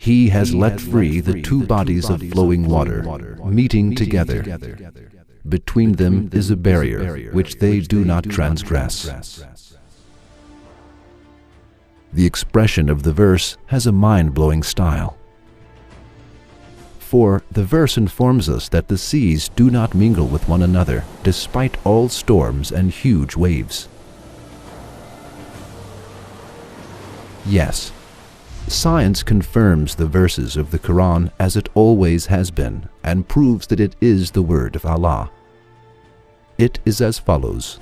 He has let free the two bodies of flowing water, meeting together. Between them is a barrier which they do not transgress. The expression of the verse has a mind-blowing style. For the verse informs us that the seas do not mingle with one another despite all storms and huge waves. Yes, science confirms the verses of the Quran as it always has been and proves that it is the word of Allah. It is as follows.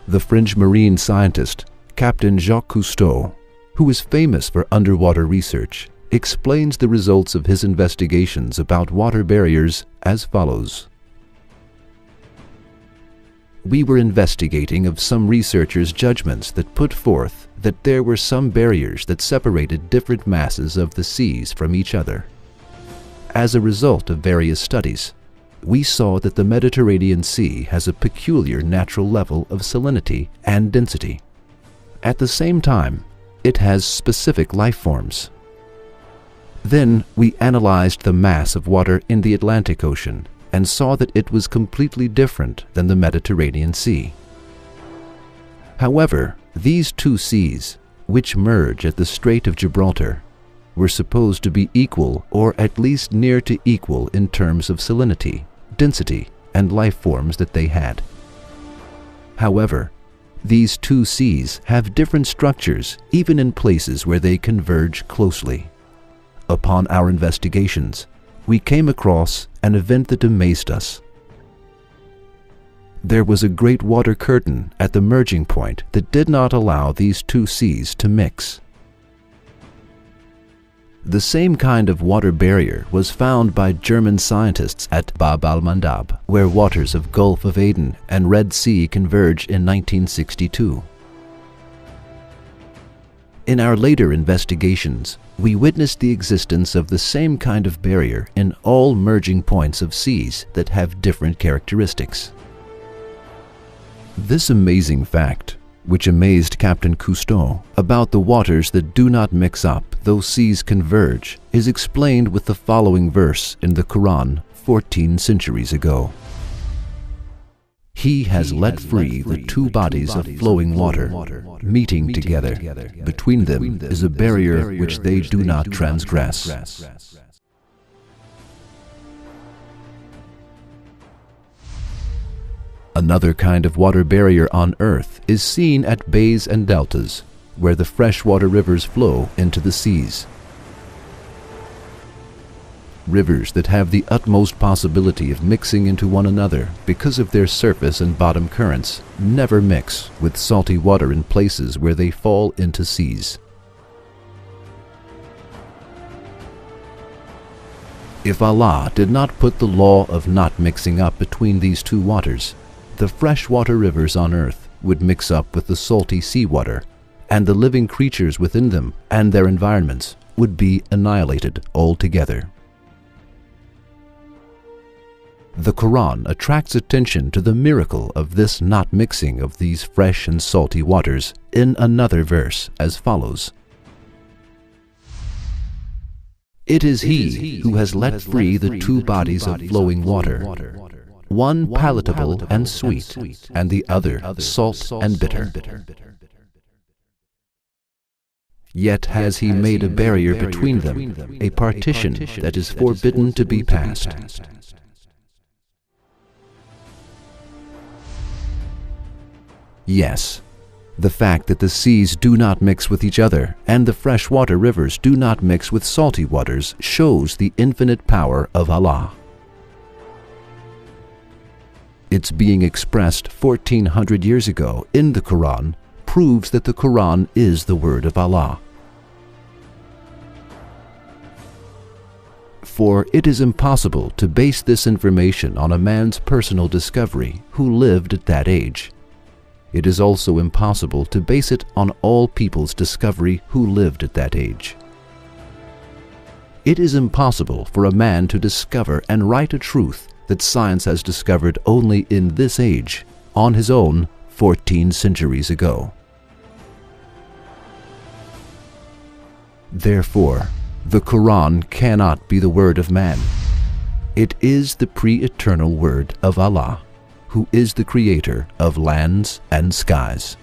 The French marine scientist, Captain Jacques Cousteau, who is famous for underwater research, explains the results of his investigations about water barriers as follows. We were investigating of some researchers' judgments that put forth that there were some barriers that separated different masses of the seas from each other. As a result of various studies, we saw that the Mediterranean Sea has a peculiar natural level of salinity and density. At the same time, it has specific life forms. Then we analyzed the mass of water in the Atlantic Ocean and saw that it was completely different than the Mediterranean Sea. However, these two seas, which merge at the Strait of Gibraltar, were supposed to be equal or at least near to equal in terms of salinity, density, and life forms that they had. However, these two seas have different structures even in places where they converge closely. Upon our investigations, we came across an event that amazed us. There was a great water curtain at the merging point that did not allow these two seas to mix. The same kind of water barrier was found by German scientists at al-Mandab, where waters of Gulf of Aden and Red Sea converge in 1962. In our later investigations, we witnessed the existence of the same kind of barrier in all merging points of seas that have different characteristics. This amazing fact, which amazed Captain Cousteau about the waters that do not mix up though seas converge, is explained with the following verse in the Quran 14 centuries ago. He has let free the two bodies of flowing water, meeting together. Between them is a barrier which they do not transgress. Another kind of water barrier on Earth is seen at bays and deltas, where the freshwater rivers flow into the seas. Rivers that have the utmost possibility of mixing into one another because of their surface and bottom currents never mix with salty water in places where they fall into seas. If Allah did not put the law of not mixing up between these two waters, the freshwater rivers on Earth would mix up with the salty seawater, and the living creatures within them and their environments would be annihilated altogether. The Quran attracts attention to the miracle of this not mixing of these fresh and salty waters in another verse as follows. It is He who has let free the two bodies of flowing water, one palatable and sweet, and the other salt and bitter. Yet has He made a barrier between them, a partition that is forbidden to be passed. Yes, the fact that the seas do not mix with each other and the freshwater rivers do not mix with salty waters shows the infinite power of Allah. Its being expressed 1400 years ago in the Quran proves that the Quran is the word of Allah. For it is impossible to base this information on a man's personal discovery who lived at that age. It is also impossible to base it on all people's discovery who lived at that age. It is impossible for a man to discover and write a truth that science has discovered only in this age, on his own 14 centuries ago. Therefore, the Quran cannot be the word of man. It is the pre-eternal word of Allah, who is the creator of lands and skies.